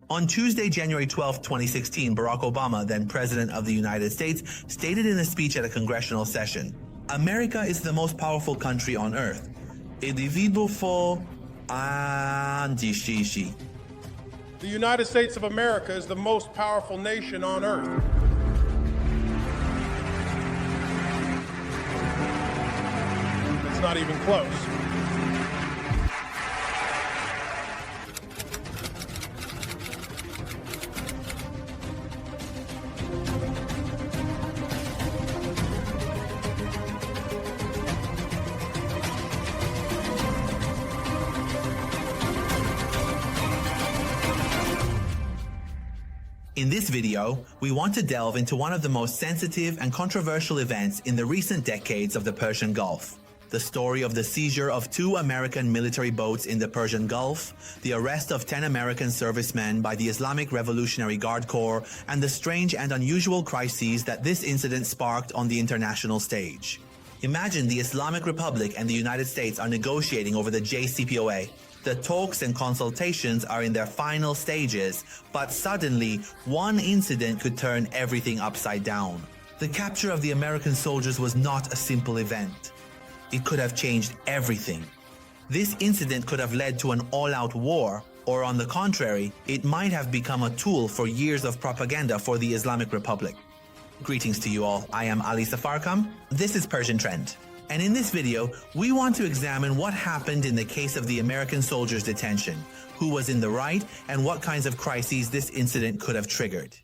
On Tuesday, January 12, 2016, Barack Obama, then President of the United States, stated in a speech at a congressional session, "America is the most powerful country on earth. The United States of America is the most powerful nation on earth. It's not even close. In this video, we want to delve into one of the most sensitive and controversial events in the recent decades of the Persian Gulf. The story of the seizure of 2 American military boats in the Persian Gulf, the arrest of 10 American servicemen by the Islamic Revolutionary Guard Corps, and the strange and unusual crises that this incident sparked on the international stage. Imagine the Islamic Republic and the United States are negotiating over the JCPOA. The talks and consultations are in their final stages, but suddenly, one incident could turn everything upside down. The capture of the American soldiers was not a simple event. It could have changed everything. This incident could have led to an all-out war, or on the contrary, it might have become a tool for years of propaganda for the Islamic Republic. Greetings to you all, I am Ali Safarkam. This is Persian Trend. And in this video, we want to examine what happened in the case of the American soldiers' detention, who was in the right, and what kinds of crises this incident could have triggered.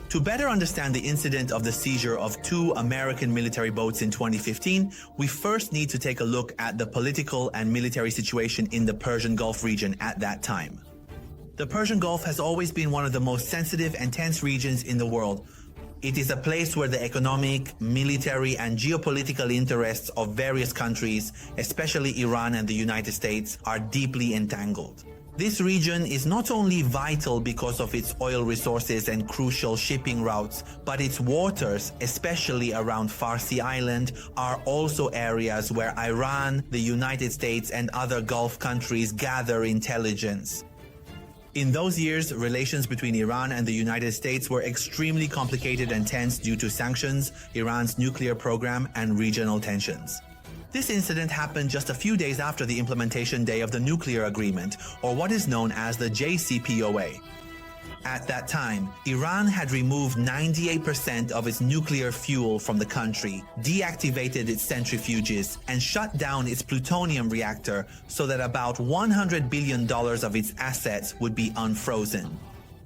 To better understand the incident of the seizure of 2 American military boats in 2015, we first need to take a look at the political and military situation in the Persian Gulf region at that time. The Persian Gulf has always been one of the most sensitive and tense regions in the world. It is a place where the economic, military, and geopolitical interests of various countries, especially Iran and the United States, are deeply entangled. This region is not only vital because of its oil resources and crucial shipping routes, but its waters, especially around Farsi Island, are also areas where Iran, the United States, and other Gulf countries gather intelligence. In those years, relations between Iran and the United States were extremely complicated and tense due to sanctions, Iran's nuclear program, and regional tensions. This incident happened just a few days after the implementation day of the nuclear agreement, or what is known as the JCPOA. At that time, Iran had removed 98% of its nuclear fuel from the country, deactivated its centrifuges, and shut down its plutonium reactor so that about $100 billion of its assets would be unfrozen.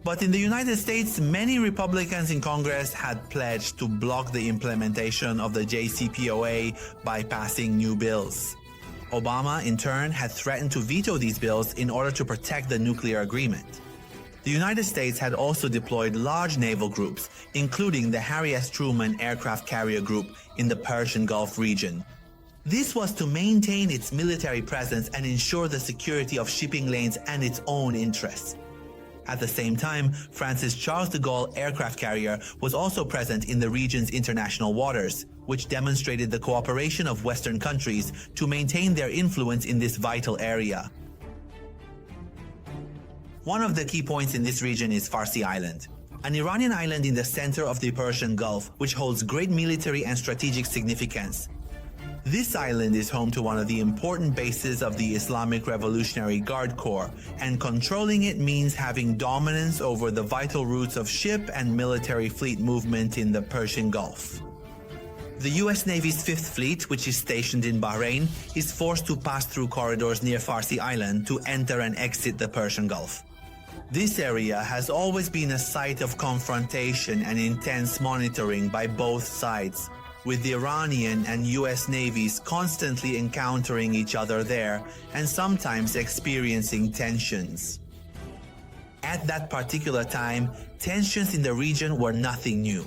But in the United States, many Republicans in Congress had pledged to block the implementation of the JCPOA by passing new bills. Obama, in turn, had threatened to veto these bills in order to protect the nuclear agreement. The United States had also deployed large naval groups, including the Harry S. Truman aircraft carrier group in the Persian Gulf region. This was to maintain its military presence and ensure the security of shipping lanes and its own interests. At the same time, France's Charles de Gaulle aircraft carrier was also present in the region's international waters, which demonstrated the cooperation of Western countries to maintain their influence in this vital area. One of the key points in this region is Farsi Island, an Iranian island in the center of the Persian Gulf, which holds great military and strategic significance. This island is home to one of the important bases of the Islamic Revolutionary Guard Corps, and controlling it means having dominance over the vital routes of ship and military fleet movement in the Persian Gulf. The U.S. Navy's 5th Fleet, which is stationed in Bahrain, is forced to pass through corridors near Farsi Island to enter and exit the Persian Gulf. This area has always been a site of confrontation and intense monitoring by both sides, with the Iranian and U.S. navies constantly encountering each other there and sometimes experiencing tensions. At that particular time, tensions in the region were nothing new.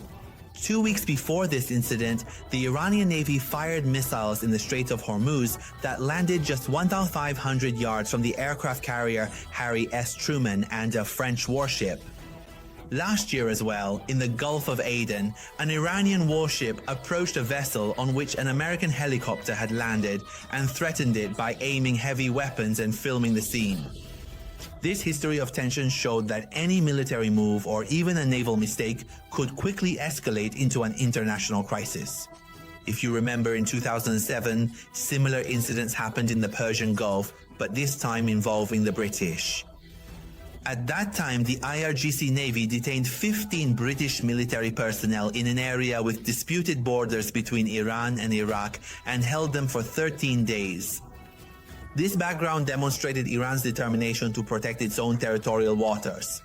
2 weeks before this incident, the Iranian Navy fired missiles in the Strait of Hormuz that landed just 1,500 yards from the aircraft carrier Harry S. Truman and a French warship. Last year as well, in the Gulf of Aden, an Iranian warship approached a vessel on which an American helicopter had landed and threatened it by aiming heavy weapons and filming the scene. This history of tension showed that any military move or even a naval mistake could quickly escalate into an international crisis. If you remember, in 2007, similar incidents happened in the Persian Gulf, but this time involving the British. At that time, the IRGC Navy detained 15 British military personnel in an area with disputed borders between Iran and Iraq and held them for 13 days. This background demonstrated Iran's determination to protect its own territorial waters.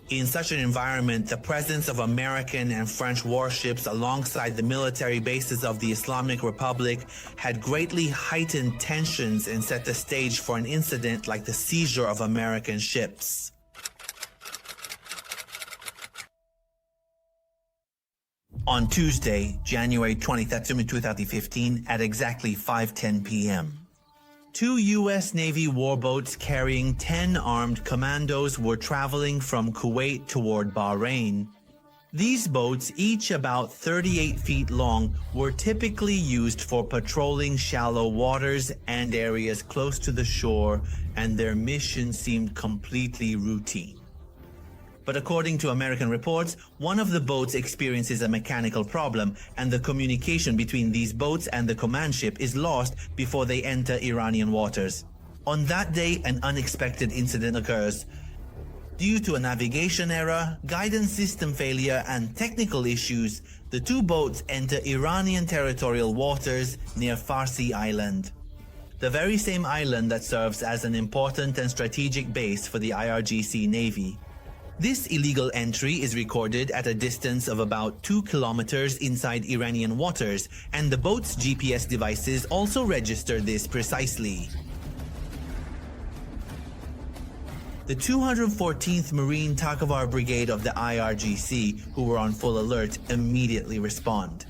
In such an environment, the presence of American and French warships alongside the military bases of the Islamic Republic had greatly heightened tensions and set the stage for an incident like the seizure of American ships. On Tuesday, January 23, 2015, at exactly 5:10 p.m., 2 U.S. Navy warboats carrying 10 armed commandos were traveling from Kuwait toward Bahrain. These boats, each about 38 feet long, were typically used for patrolling shallow waters and areas close to the shore, and their mission seemed completely routine. But according to American reports, one of the boats experiences a mechanical problem, and the communication between these boats and the command ship is lost before they enter Iranian waters. On that day, an unexpected incident occurs. Due to a navigation error, guidance system failure, and technical issues, the two boats enter Iranian territorial waters near Farsi Island, the very same island that serves as an important and strategic base for the IRGC Navy. This illegal entry is recorded at a distance of about 2 kilometers inside Iranian waters, and the boat's GPS devices also register this precisely. The 214th Marine Commando Brigade of the IRGC, who were on full alert, immediately respond.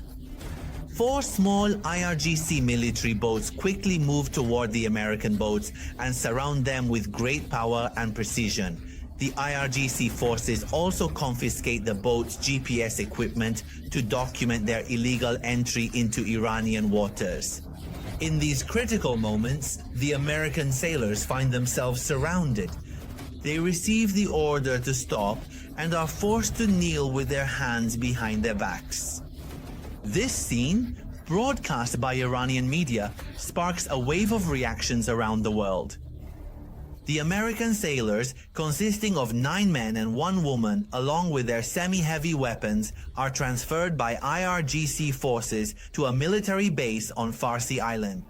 4 small IRGC military boats quickly move toward the American boats and surround them with great power and precision. The IRGC forces also confiscate the boat's GPS equipment to document their illegal entry into Iranian waters. In these critical moments, the American sailors find themselves surrounded. They receive the order to stop and are forced to kneel with their hands behind their backs. This scene, broadcast by Iranian media, sparks a wave of reactions around the world. The American sailors, consisting of 9 men and 1 woman, along with their semi-heavy weapons, are transferred by IRGC forces to a military base on Farsi Island.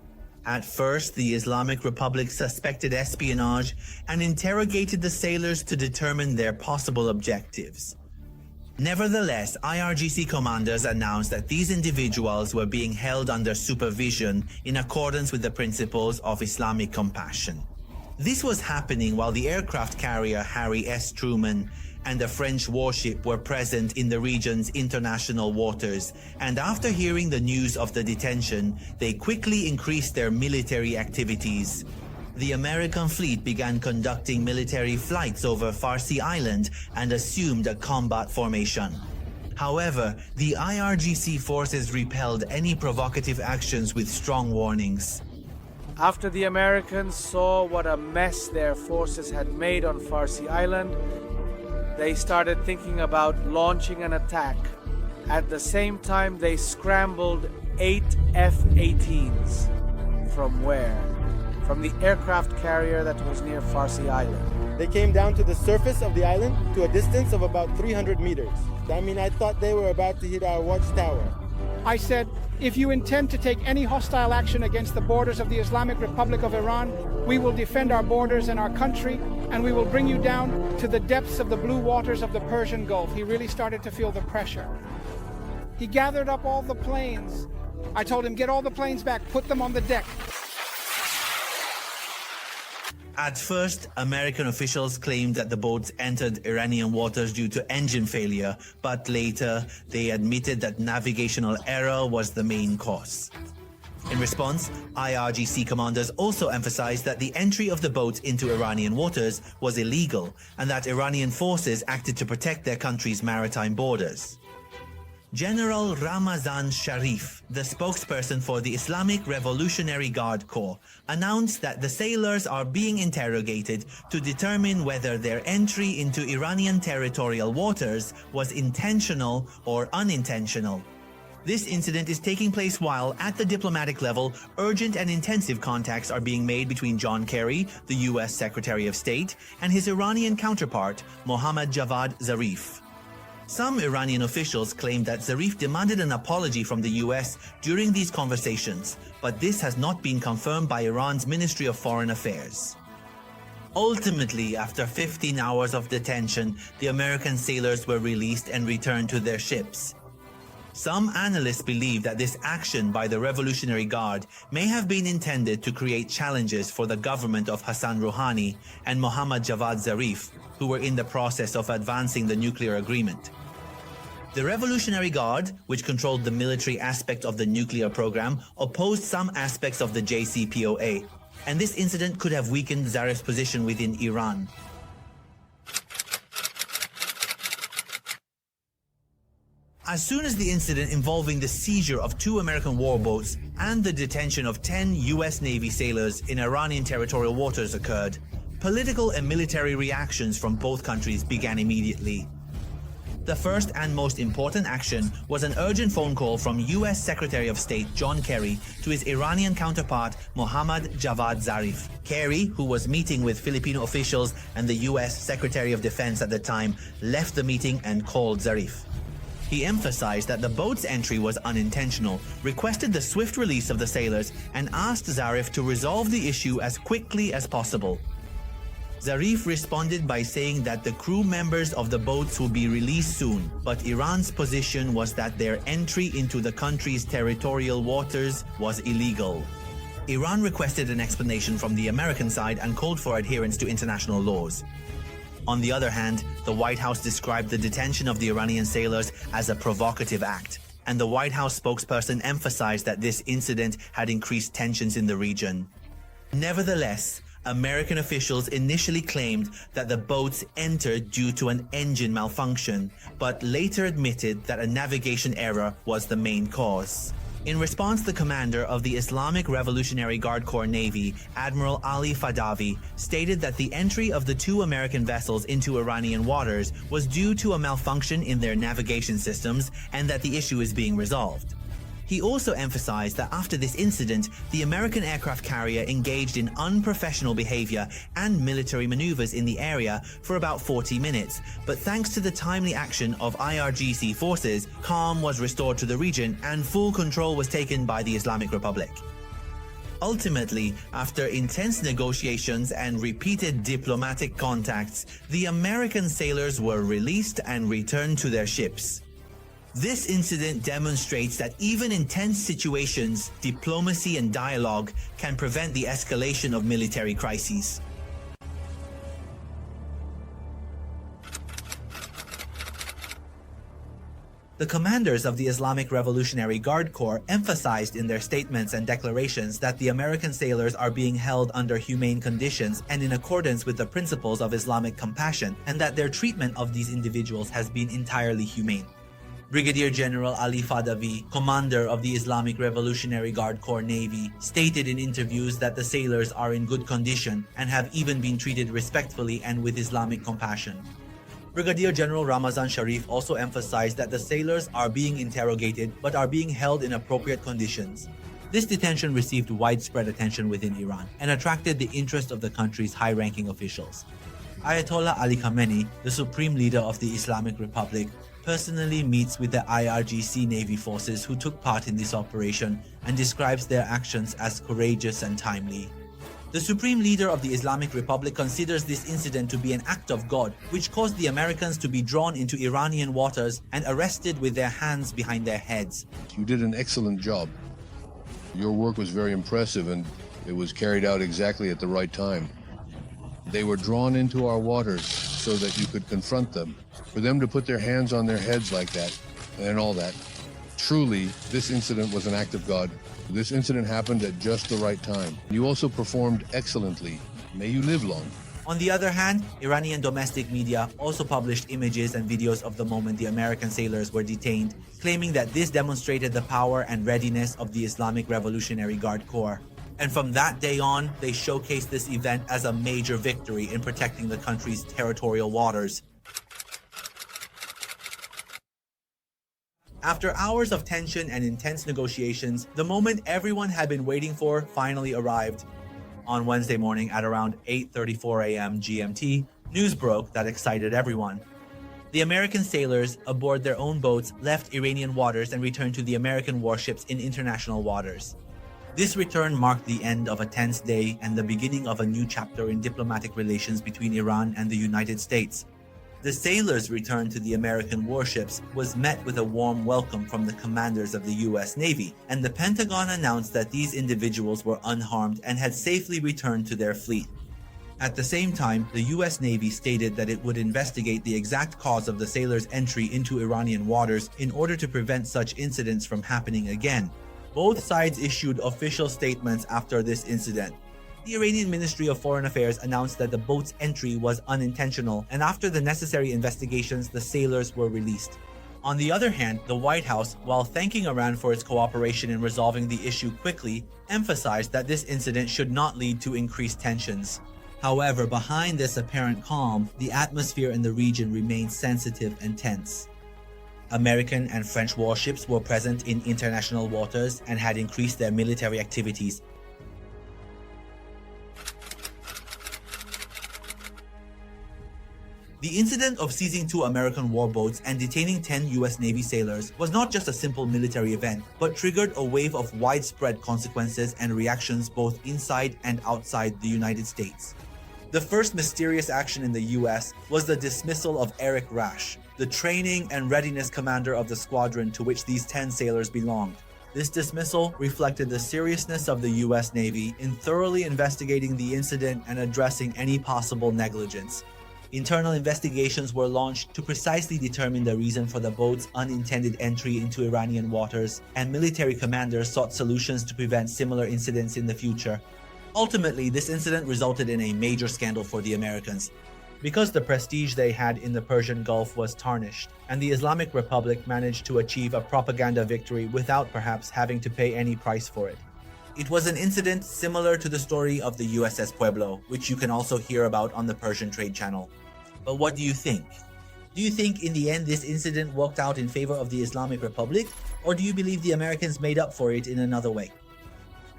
At first, the Islamic Republic suspected espionage and interrogated the sailors to determine their possible objectives. Nevertheless, IRGC commanders announced that these individuals were being held under supervision in accordance with the principles of Islamic compassion. This was happening while the aircraft carrier Harry S. Truman and a French warship were present in the region's international waters, and after hearing the news of the detention, they quickly increased their military activities. The American fleet began conducting military flights over Farsi Island and assumed a combat formation. However, the IRGC forces repelled any provocative actions with strong warnings. After the Americans saw what a mess their forces had made on Farsi Island, they started thinking about launching an attack. At the same time, they scrambled 8 F-18s. From where? From the aircraft carrier that was near Farsi Island. They came down to the surface of the island to a distance of about 300 meters. I thought they were about to hit our watchtower. I said, if you intend to take any hostile action against the borders of the Islamic Republic of Iran, we will defend our borders and our country, and we will bring you down to the depths of the blue waters of the Persian Gulf. He really started to feel the pressure. He gathered up all the planes. I told him, get all the planes back, put them on the deck. At first, American officials claimed that the boats entered Iranian waters due to engine failure, but later they admitted that navigational error was the main cause. In response, IRGC commanders also emphasized that the entry of the boats into Iranian waters was illegal and that Iranian forces acted to protect their country's maritime borders. General Ramazan Zarif, the spokesperson for the Islamic Revolutionary Guard Corps, announced that the sailors are being interrogated to determine whether their entry into Iranian territorial waters was intentional or unintentional. This incident is taking place while, at the diplomatic level, urgent and intensive contacts are being made between John Kerry, the U.S. Secretary of State, and his Iranian counterpart, Mohammad Javad Zarif. Some Iranian officials claim that Zarif demanded an apology from the U.S. during these conversations, but this has not been confirmed by Iran's Ministry of Foreign Affairs. Ultimately, after 15 hours of detention, the American sailors were released and returned to their ships. Some analysts believe that this action by the Revolutionary Guard may have been intended to create challenges for the government of Hassan Rouhani and Mohammad Javad Zarif, who were in the process of advancing the nuclear agreement. The Revolutionary Guard, which controlled the military aspect of the nuclear program, opposed some aspects of the JCPOA, and this incident could have weakened Zarif's position within Iran. As soon as the incident involving the seizure of 2 American warboats and the detention of 10 U.S. Navy sailors in Iranian territorial waters occurred, political and military reactions from both countries began immediately. The first and most important action was an urgent phone call from U.S. Secretary of State John Kerry to his Iranian counterpart Mohammad Javad Zarif. Kerry, who was meeting with Filipino officials and the U.S. Secretary of Defense at the time, left the meeting and called Zarif. He emphasized that the boat's entry was unintentional, requested the swift release of the sailors, and asked Zarif to resolve the issue as quickly as possible. Zarif responded by saying that the crew members of the boats would be released soon, but Iran's position was that their entry into the country's territorial waters was illegal. Iran requested an explanation from the American side and called for adherence to international laws. On the other hand, the White House described the detention of the Iranian sailors as a provocative act, and the White House spokesperson emphasized that this incident had increased tensions in the region. Nevertheless, American officials initially claimed that the boats entered due to an engine malfunction, but later admitted that a navigation error was the main cause. In response, the commander of the Islamic Revolutionary Guard Corps Navy, Admiral Ali Fadavi, stated that the entry of the 2 American vessels into Iranian waters was due to a malfunction in their navigation systems and that the issue is being resolved. He also emphasized that after this incident, the American aircraft carrier engaged in unprofessional behavior and military maneuvers in the area for about 40 minutes, but thanks to the timely action of IRGC forces, calm was restored to the region and full control was taken by the Islamic Republic. Ultimately, after intense negotiations and repeated diplomatic contacts, the American sailors were released and returned to their ships. This incident demonstrates that even in tense situations, diplomacy and dialogue can prevent the escalation of military crises. The commanders of the Islamic Revolutionary Guard Corps emphasized in their statements and declarations that the American sailors are being held under humane conditions and in accordance with the principles of Islamic compassion, and that their treatment of these individuals has been entirely humane. Brigadier General Ali Fadavi, commander of the Islamic Revolutionary Guard Corps Navy, stated in interviews that the sailors are in good condition and have even been treated respectfully and with Islamic compassion. Brigadier General Ramazan Zarif also emphasized that the sailors are being interrogated but are being held in appropriate conditions. This detention received widespread attention within Iran and attracted the interest of the country's high-ranking officials. Ayatollah Ali Khamenei, the supreme leader of the Islamic Republic, personally meets with the IRGC Navy forces who took part in this operation and describes their actions as courageous and timely. The Supreme Leader of the Islamic Republic considers this incident to be an act of God, which caused the Americans to be drawn into Iranian waters and arrested with their hands behind their heads. You did an excellent job. Your work was very impressive and it was carried out exactly at the right time. They were drawn into our waters so that you could confront them. For them to put their hands on their heads like that and all that Truly, this incident was an act of God. This incident happened at just the right time. You also performed excellently. May you live long. On the other hand, Iranian domestic media also published images and videos of the moment the American sailors were detained, claiming that this demonstrated the power and readiness of the Islamic Revolutionary Guard Corps. And from that day on, they showcased this event as a major victory in protecting the country's territorial waters. After hours of tension and intense negotiations, the moment everyone had been waiting for finally arrived. On Wednesday morning at around 8:34 a.m. GMT, news broke that excited everyone. The American sailors aboard their own boats left Iranian waters and returned to the American warships in international waters. This return marked the end of a tense day and the beginning of a new chapter in diplomatic relations between Iran and the United States. The sailors' return to the American warships was met with a warm welcome from the commanders of the U.S. Navy, and the Pentagon announced that these individuals were unharmed and had safely returned to their fleet. At the same time, the U.S. Navy stated that it would investigate the exact cause of the sailors' entry into Iranian waters in order to prevent such incidents from happening again. Both sides issued official statements after this incident. The Iranian Ministry of Foreign Affairs announced that the boat's entry was unintentional, and after the necessary investigations, the sailors were released. On the other hand, the White House, while thanking Iran for its cooperation in resolving the issue quickly, emphasized that this incident should not lead to increased tensions. However, behind this apparent calm, the atmosphere in the region remained sensitive and tense. American and French warships were present in international waters and had increased their military activities. The incident of seizing 2 American warboats and detaining 10 U.S. Navy sailors was not just a simple military event, but triggered a wave of widespread consequences and reactions both inside and outside the United States. The first mysterious action in the U.S. was the dismissal of Eric Rash, the training and readiness commander of the squadron to which these 10 sailors belonged. This dismissal reflected the seriousness of the U.S. Navy in thoroughly investigating the incident and addressing any possible negligence. Internal investigations were launched to precisely determine the reason for the boat's unintended entry into Iranian waters, and military commanders sought solutions to prevent similar incidents in the future. Ultimately, this incident resulted in a major scandal for the Americans, because the prestige they had in the Persian Gulf was tarnished, and the Islamic Republic managed to achieve a propaganda victory without perhaps having to pay any price for it. It was an incident similar to the story of the USS Pueblo, which you can also hear about on the Persian Trade Channel. But what do you think? Do you think in the end this incident worked out in favor of the Islamic Republic, or do you believe the Americans made up for it in another way?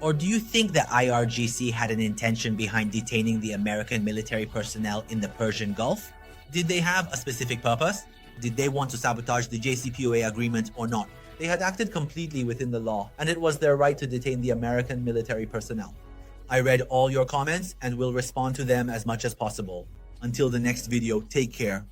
Or do you think the IRGC had an intention behind detaining the American military personnel in the Persian Gulf? Did they have a specific purpose? Did they want to sabotage the JCPOA agreement or not? They had acted completely within the law, and it was their right to detain the American military personnel. I read all your comments and will respond to them as much as possible. Until the next video, take care.